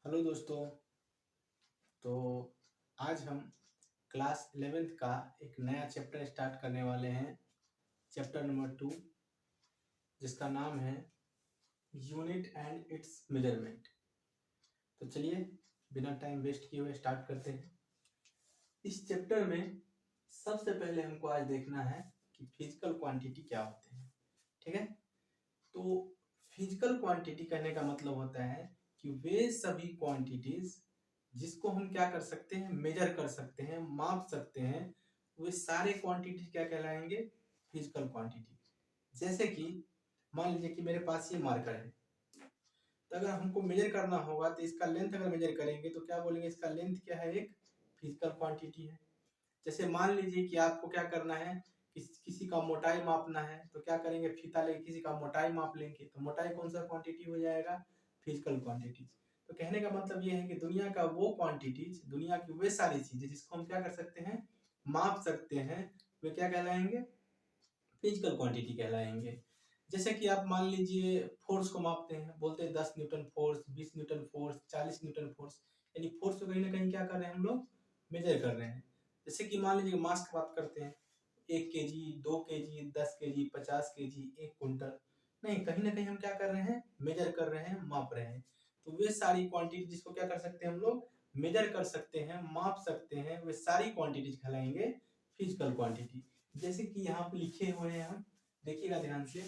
Hello दोस्तों। तो आज हम क्लास 11th का एक नया चैप्टर स्टार्ट करने वाले हैं। चैप्टर नंबर 2, जिसका नाम है यूनिट एंड इट्स मेजरमेंट। तो चलिए बिना टाइम वेस्ट किए हुए स्टार्ट करते हैं। इस चैप्टर में सबसे पहले हमको आज देखना है कि फिजिकल क्वांटिटी क्या होते हैं। ठीक है। तो फिजिकल क्वांटिटी कहने का मतलब होता है कि वे सभी क्वांटिटीज जिसको हम क्या कर सकते हैं, मेजर कर सकते हैं, माप सकते हैं, वे सारे क्वांटिटी क्या कहलाएंगे, फिजिकल क्वांटिटी। जैसे कि मान लीजिए कि मेरे पास ये मार्कर है, तो अगर हमको मेजर करना होगा तो इसका लेंथ अगर मेजर करेंगे तो क्या बोलेंगे, इसका लेंथ क्या है, एक फिजिकल क्वांटिटी है। जैसे मान लीजिए कि आपको क्या करना है, किसी का मोटाई मापना है, तो क्या करेंगे, फीता लेके किसी का मोटाई माप लेंगे, तो मोटाई कौन सा क्वांटिटी हो जाएगा, फिजिकल क्वांटिटी। तो कहने का मतलब ये है कि दुनिया का वो क्वांटिटीज, दुनिया की वे सारी चीजें जिसको हम क्या कर सकते हैं, माप सकते हैं, वे क्या कहलाएंगे, फिजिकल क्वांटिटी कहलाएंगे। जैसे कि आप मान लीजिए फोर्स को मापते हैं, बोलते हैं 10 Newton force, 20 Newton force, 40 Newton force, यानी फोर्स को कहीं ना कहीं क्या कर रहे हैं, हम लोग मेजर कर रहे हैं। जैसे कि मान लीजिए मास की बात करते हैं, 1 kg, 2 kg, 10 kg, 50 kg, 1 quintal, नहीं, कहीं ना कहीं हम क्या कर रहे हैं, मेजर कर रहे हैं, माप रहे हैं। तो वे सारी क्वांटिटी जिसको क्या कर सकते हैं, हम लोग मेजर कर सकते हैं, माप सकते हैं, वे सारी क्वांटिटीज कहलाएंगे फिजिकल क्वांटिटी। जैसे कि यहाँ पे लिखे हुए हैं, हम देखिएगा ध्यान से,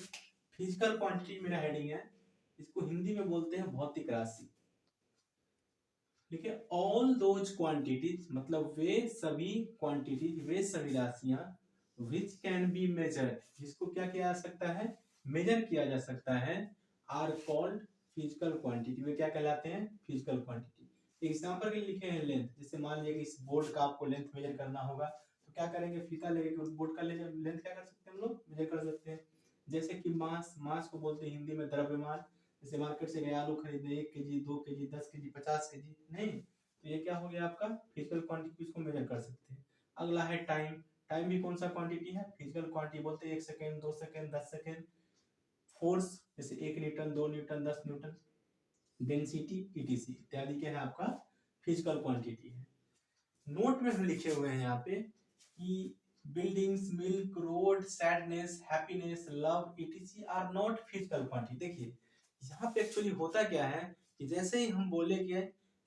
फिजिकल क्वांटिटी मेरा हेडिंग है, इसको हिंदी में बोलते हैं भौतिक राशि। ठीक है। ऑल दोज क्वांटिटीज मतलब वे सभी क्वांटिटीज, वे सभी राशियां विच कैन बी मेजर्ड, जिसको क्या किया जा सकता है, मेजर किया जा सकता है, आर कॉल्ड फिजिकल क्वांटिटी। वे क्या कहलाते हैं, फिजिकल क्वांटिटी। एग्जाम्पल के लिए लिखे हैं लेंथ। जैसे मान लीजिए कि इस बोर्ड का आपको लेंथ मेजर करना होगा, तो क्या करेंगे, फीता लेके उस बोर्ड का लेंथ क्या कर सकते हैं, हम लोग मेजर कर सकते हैं। जैसे कि मास, मास को बोलते हैं हिंदी में द्रव्यमान। जैसे मार्केट से गए आलू खरीदने, 1 kg, 2 kg, 10 kg, 50 kg, नहीं, तो ये क्या हो गया आपका फिजिकल क्वांटिटी, इसको मेजर कर सकते हैं। अगला है टाइम। टाइम भी कौन सा क्वांटिटी है, फिजिकल क्वांटिटी, बोलते हैं 1 सेकेंड, 2 सेकेंड, 10 सेकेंड। फोर्स, जैसे 1 Newton, 2 Newton, 10 Newton. Density, etc इत्यादि क्या है आपका फिजिकल क्वांटिटी है। नोट में हम लिखे हुए हैं यहाँ पे कि buildings, milk, road, sadness, happiness, love, ETC are not physical quantity. देखिए यहाँ पे एक्चुअली होता क्या है कि जैसे ही हम बोलेंगे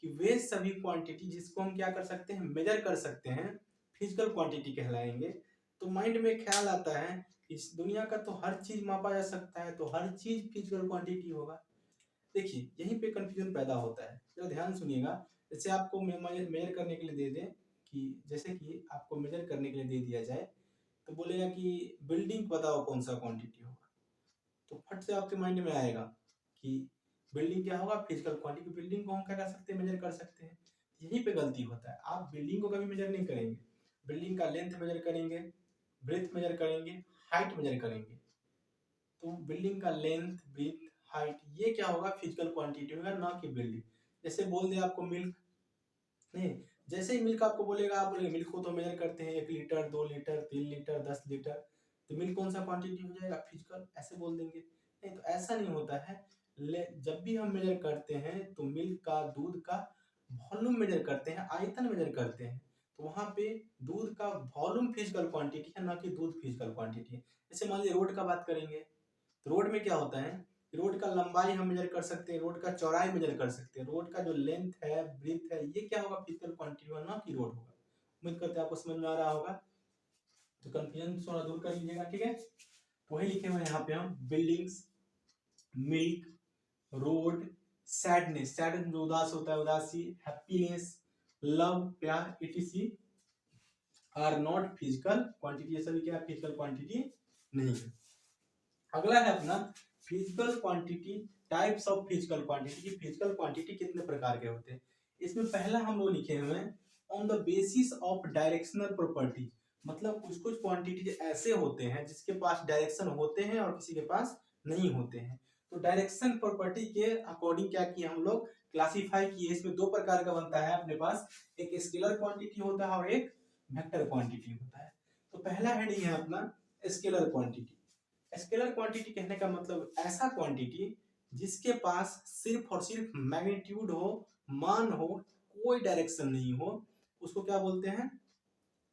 कि वे सभी क्वांटिटी जिसको हम क्या कर सकते हैं, मेजर कर सकते हैं, फिजिकल क्वांटिटी कहलाएंगे। तो माइंड में ख्याल आता है इस दुनिया का तो हर चीज मापा जा सकता है, तो हर चीज फिजिकल क्वांटिटी होगा। देखिए यहीं पे कंफ्यूजन पैदा होता है, जरा ध्यान सुनिएगा। जैसे आपको मेजर करने के लिए दे दें, कि जैसे कि आपको मेजर करने के लिए दे दिया जाए, तो बोलेगा कि बिल्डिंग बताओ कौन सा क्वांटिटी होगा, तो फट से आपके माइंड में आएगा कि बिल्डिंग क्या होगा, फिजिकल क्वांटिटी। बिल्डिंग को हम क्या कर सकते हैं, मेजर कर सकते हैं। यहीं पे गलती होता है, आप बिल्डिंग को कभी मेजर नहीं करेंगे। बिल्डिंग का लेंथ मेजर करेंगे, ब्रेथ मेजर करेंगे, हाइट मेजर करेंगे। तो बिल्डिंग का लेंथ, ब्रेथ, हाइट, ये क्या होगा, फिजिकल क्वांटिटी होगा, ना कि बिल्डिंग। जैसे बोल दे आपको मिल्क, नहीं, जैसे ही मिल्क आपको बोलेगा, आप बोलेंगे मिल्क को तो मेजर करते हैं 1 लीटर, 2 लीटर, 3 लीटर, 10 लीटर, तो मिल्क कौन सा क्वांटिटी हो जाएगा, फिजिकल, ऐसे बोल देंगे। नहीं, तो ऐसा नहीं होता है। जब भी हम मेजर करते हैं तो मिल्क का, दूध का वॉल्यूम मेजर करते हैं, आयतन मेजर करते हैं। तो वहां पे दूध का वॉल्यूम फिजिकल क्वांटिटी है, ना कि दूध फिजिकल क्वांटिटी है। जैसे मान लीजिए रोड का बात करेंगे, तो रोड में क्या होता है, रोड का लंबाई हम मेजर कर सकते हैं, रोड का चौड़ाई मेजर कर सकते हैं, रोड का जो लेंथ है, ब्रीथ है, ये क्या होगा, फिजिकल क्वांटिटी होगा, ना कि रोड होगा। उम्मीद करते हैं आपको समझ में आ रहा होगा। तो कंफ्यूजन थोड़ा दूर कर लीजिएगा, ठीक है। वही लिखे हुए यहाँ पे हम, buildings, milk, road, sadness, sadness जो उदास होता है, उदासी, हैप्पीनेस, लव, प्यार, ETC are not physical quantity. ये सभी क्या फिजिकल क्वांटिटी नहीं है। अगला है अपना physical quantity, types of physical quantity की फिजिकल क्वांटिटी कितने प्रकार के होते हैं। इसमें पहला हम लोग लिखे हुए हैं on the basis of directional property. मतलब कुछ कुछ क्वांटिटी ऐसे होते हैं जिसके पास डायरेक्शन होते हैं और किसी के पास नहीं होते हैं। तो डायरेक्शन प्रॉपर्टी के अकॉर्डिंग क्या किया, हम लोग क्लासिफाई किए। इसमें दो प्रकार का बनता है अपने पास, एक स्केलर क्वांटिटी होता है और एक वेक्टर क्वांटिटी होता है। तो पहला हेडिंग है अपना स्केलर क्वांटिटी। स्केलर क्वांटिटी कहने का मतलब ऐसा क्वांटिटी जिसके पास सिर्फ और सिर्फ मैग्नीट्यूड हो, मान हो, कोई डायरेक्शन नहीं हो, उसको क्या बोलते हैं?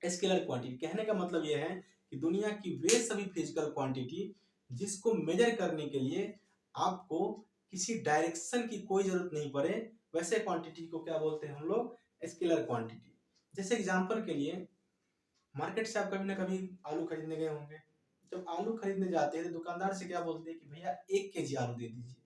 Scalar quantity. कहने का मतलब यह है कि दुनिया की वे सभी फिजिकल क्वांटिटी जिसको मेजर करने के लिए आपको किसी डायरेक्शन की कोई जरूरत नहीं पड़े, वैसे क्वांटिटी को क्या बोलते हैं हम लोग? Scalar quantity. जैसे एग्जांपल के लिए मार्केट से आप कभी ना कभी आलू खरीदने गए होंगे। जब आलू खरीदने जाते हैं तो दुकानदार से क्या बोलते हैं कि भैया 1 केजी आलू दे दीजिए।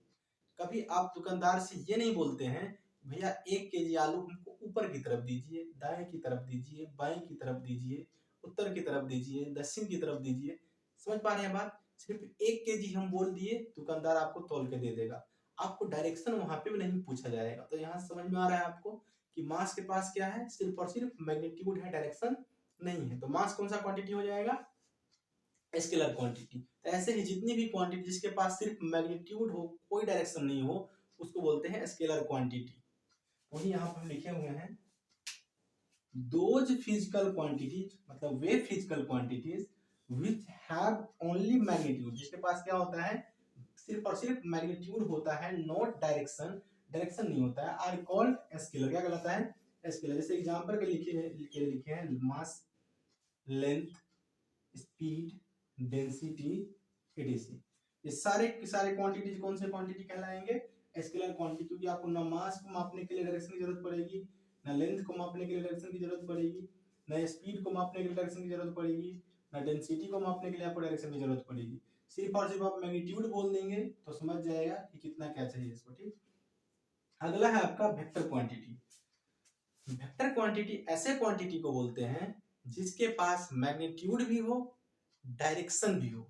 कभी आप दुकानदार से ये नहीं बोलते हैं भैया 1 केजी आलू हमको ऊपर की तरफ दीजिए, दाएं की तरफ दीजिए, बाएं की तरफ दीजिए, उत्तर की तरफ दीजिए, दक्षिण की तरफ दीजिए। समझ पा रहे हैं बात? सिर्फ 1 केजी हम बोल दिए, दुकानदार आपको तौल के दे देगा। आपको डायरेक्शन वहां पे भी नहीं पूछा जाएगा। तो यहाँ समझ में आ रहा है आपको कि मास के पास क्या है? सिर्फ और सिर्फ मैग्नीट्यूड है, डायरेक्शन नहीं है। तो मास कौन सा क्वांटिटी हो जाएगा? Scalar quantity. तो ऐसे ही जितनी भी क्वांटिटी जिसके पास सिर्फ मैग्नीट्यूड हो, कोई डायरेक्शन नहीं हो, उसको बोलते हैं स्केलर क्वांटिटी। वही यहाँ पर लिखे हुए हैं, दोज फिजिकल क्वांटिटीज, मतलब वे physical quantities which have only magnitude, जिसके पास क्या होता है? सिर्फ और सिर्फ मैग्नीट्यूड होता है, नॉट डायरेक्शन, डायरेक्शन नहीं होता है, आर कॉल्ड स्केलर। क्या कहलाता है? स्केलर। जैसे एग्जांपल के लिखे हैं mass, length, speed, density, etc. ये सारे के सारे क्वांटिटीज कौन से क्वांटिटी कहलाएंगे? Scalar quantity. क्योंकि आपको ना मास को मापने के लिए डायरेक्शन की जरूरत पड़ेगी, ना लेंथ को मापने के लिए डायरेक्शन की जरूरत पड़ेगी, ना स्पीड को मापने के लिए डायरेक्शन की जरूरत पड़ेगी, ना डेंसिटी को मापने के लिए आपको डायरेक्शन की जरूरत पड़ेगी। सिर्फ और सिर्फ आप मैग्नीट्यूड बोल देंगे तो समझ जाएगा कि कितना क्या चाहिए इसको। ठीक। अगला है आपका वेक्टर क्वांटिटी। वेक्टर क्वांटिटी ऐसे क्वांटिटी को बोलते हैं जिसके पास मैग्नीट्यूड भी हो, डायरेक्शन भी हो।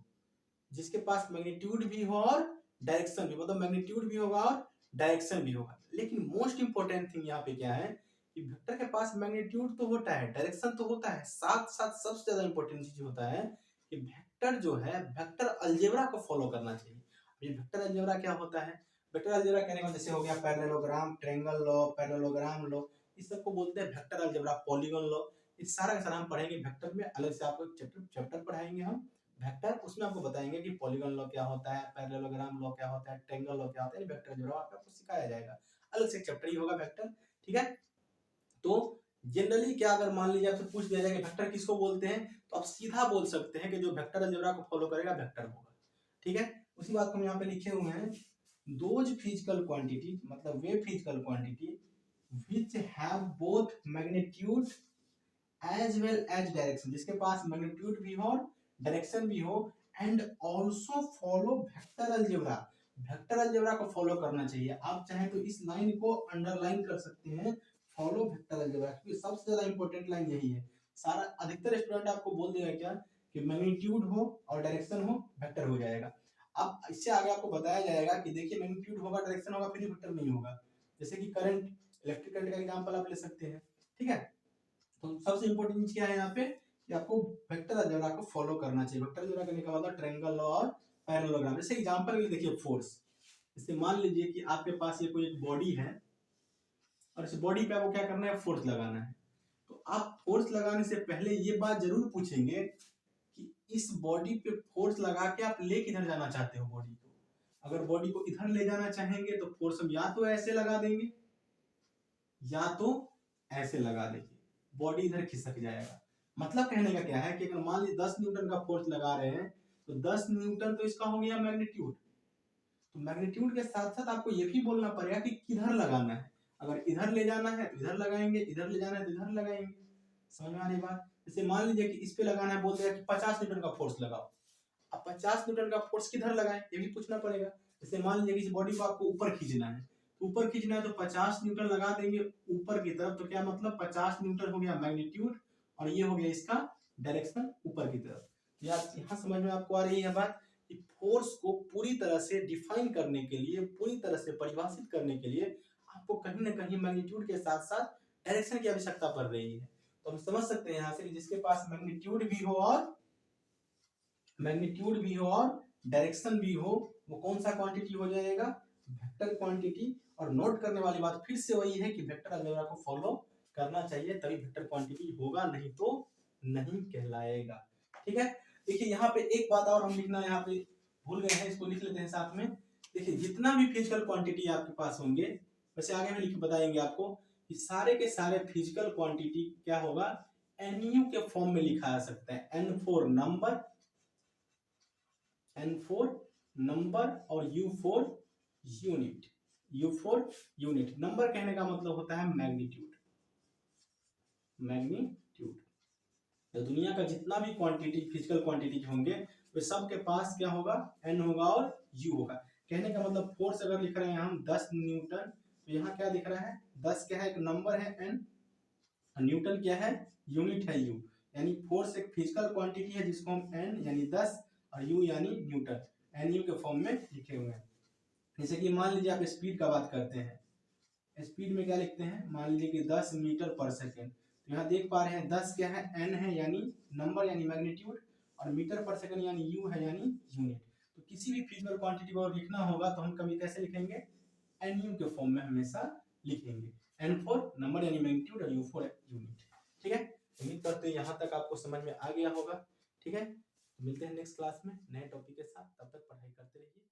जिसके पास मैग्नीट्यूड भी हो और डायरेक्शन भी, मतलब मैग्नीट्यूड भी होगा और डायरेक्शन भी होगा। लेकिन मोस्ट इंपोर्टेंट थिंग यहाँ पे क्या है कि वेक्टर के पास मैग्नीट्यूड तो होता है, डायरेक्शन तो होता है, साथ साथ सबसे ज्यादा इंपॉर्टेंट चीज होता है कि वेक्टर जो है, वेक्टर अलजेब्रा को फॉलो करना चाहिए। ये वेक्टर अलजेब्रा क्या होता है? वेक्टर अलजेब्रा कहने का जैसे हो गया parallelogram, triangle law, parallelogram law, इस सबको बोलते हैं वेक्टर अलजेब्रा, पॉलीगॉन लॉ। इस सारा का सारा हम पढ़ेंगे वेक्टर में, अलग से आपको चैप्टर पढ़ाएंगे हम वेक्टर। उसमें आपको बताएंगे कि पॉलीगॉन लॉ क्या होता है, पैरेललोग्राम लॉ क्या होता है, ट्रायंगल लॉ क्या होता है, वेक्टर अलजेब्रा आपको सिखाया जाएगा। अलग से चैप्टर ही होगा वेक्टर। ठीक है। तो जनरली क्या, अगर मान लीजिए आपसे पूछ दिया जाए कि वेक्टर किसको बोलते हैं, तो आप सीधा बोल सकते हैं कि जो वेक्टर अलजेब्रा को फॉलो करेगा वेक्टर होगा। ठीक है। उसी बात को हम यहाँ पे लिखे हुए हैं, दोज फिजिकल क्वांटिटी, मतलब वे physical quantity which have both magnitude as well as direction, जिसके पास मैग्नीट्यूड भी हो, डायरेक्शन भी हो, and also follow vector algebra. Vector algebra को फॉलो करना चाहिए। आप चाहे तो इस लाइन को अंडरलाइन कर सकते हैं, फॉलो वेक्टर अलजेब्रा, क्योंकि सबसे ज्यादा इंपॉर्टेंट लाइन यही है। सारा अधिकतर स्टूडेंट आपको बोल देगा क्या कि मैग्नीट्यूड हो और डायरेक्शन हो, वेक्टर हो जाएगा। अब इससे आगे आपको बताया जाएगा कि देखिए मैग्नीट्यूड होगा, डायरेक्शन होगा, फिर वेक्टर नहीं होगा। जैसे कि करंट, इलेक्ट्रिक करंट का एग्जांपल आप ले सकते हैं। ठीक है। तो सबसे इंपॉर्टेंट चीज क्या है यहाँ पे कि आपको वेक्टर अलजेब्रा को फॉलो करना चाहिए। वेक्टर अलजेब्रा करने का मतलब ट्रायंगल लॉ और पैरेललोग्राम। जैसे एग्जांपल के लिए देखिए फोर्स, जैसे मान लीजिए कि आपके पास ये कोई एक बॉडी है और इस बॉडी पे आपको क्या करना है? फोर्स लगाना है। तो आप फोर्स लगाने से पहले ये बात जरूर पूछेंगे कि इस बॉडी पे फोर्स लगा के आप ले किधर जाना चाहते हो बॉडी को। अगर बॉडी को इधर ले जाना चाहेंगे तो फोर्स हम या तो ऐसे लगा देंगे या तो ऐसे लगा देंगे, बॉडी इधर खिसक जाएगा। मतलब कहने का क्या है कि अगर मान लीजिए 10 न्यूटन का फोर्स लगा रहे हैं तो 10 न्यूटन तो इसका हो गया मैग्नीट्यूड। तो मैग्नीट्यूड के साथ साथ आपको ये भी बोलना पड़ेगा कि किधर लगाना है। अगर इधर ले जाना है तो इधर लगाएंगे, इधर ले जाना है तो इधर लगाएंगे। समझ में आ रही बात? जैसे मान लीजिए कि इस पे लगाना है, बोलते हैं कि 50 न्यूटन का फोर्स लगाओ। अब 50 न्यूटन का फोर्स किधर लगाएं ये भी पूछना पड़ेगा। जैसे मान लीजिए कि इस बॉडी को आपको ऊपर खींचना है, तो ऊपर खींचना है तो 50 न्यूटन लगा देंगे ऊपर की तरफ। तो क्या मतलब 50 न्यूटन हो गया मैग्नीट्यूड और ये हो गया इसका डायरेक्शन ऊपर की तरफ। यहाँ समझ में आपको आ रही है बात कि फोर्स को पूरी तरह से डिफाइन करने के लिए, पूरी तरह से परिभाषित करने के लिए आपको कहीं ना कहीं मैग्नीट्यूड के साथ साथ डायरेक्शन की आवश्यकता पड़ रही है। तो हम समझ सकते हैं यहाँ से कि जिसके पास मैग्नीट्यूड भी हो और डायरेक्शन भी हो, वो कौन सा क्वांटिटी हो जाएगा? Vector quantity. और नोट करने वाली बात फिर से वही है कि वेक्टर अलजेब्रा को फॉलो करना चाहिए, तभी वेक्टर क्वांटिटी होगा, नहीं तो नहीं कहलाएगा। ठीक है। देखिए यहाँ पे एक बात और हम लिखना यहाँ पे भूल गए हैं, इसको लिख लेते हैं साथ में देखिए जितना भी फिजिकल क्वांटिटी आपके पास होंगे, वैसे आगे में लिख बताएंगे आपको कि सारे के सारे फिजिकल क्वांटिटी क्या होगा, NU के फॉर्म में लिखा जा सकता है। N4 नंबर, N4 नंबर और U4 unit. U4 unit, number कहने का मतलब होता है मैग्नीट्यूड, मैग्नीट्यूड। तो दुनिया का जितना भी क्वांटिटी फिजिकल क्वांटिटी होंगे वे सब के पास क्या होगा, N होगा और U होगा। कहने का मतलब फोर्स अगर लिख रहे हैं हम 10 न्यूटन, तो यहाँ क्या दिख रहा है, 10 क्या है, एक नंबर है N, न्यूटन क्या है, यूनिट है U। यानी फोर्स एक फिजिकल क्वांटिटी है जिसको हम N यानी 10 और U यानी न्यूटन, NU के फॉर्म में लिखे हुए हैं। जैसे कि मान लीजिए आप स्पीड का बात करते हैं, स्पीड में क्या लिखते हैं, मान लीजिए कि 10 मीटर पर सेकेंड। तो यहाँ देख पा रहे हैं 10 क्या है, N है यानी नंबर यानी मैग्नीट्यूड, और मीटर पर सेकंड यानी U है यानी यूनिट। तो किसी भी फिजिकल क्वांटिटी को लिखना होगा तो हम कभी कैसे लिखेंगे, NU के फॉर्म में हमेशा लिखेंगे। N4 नंबर यानी मैग्नीट्यूड और U4 यूनिट। ठीक है, उम्मीद करते हैं यहाँ तक आपको समझ में आ गया होगा। ठीक है, मिलते हैं नेक्स्ट क्लास में नए टॉपिक के साथ, तब तक पढ़ाई करते रहिए।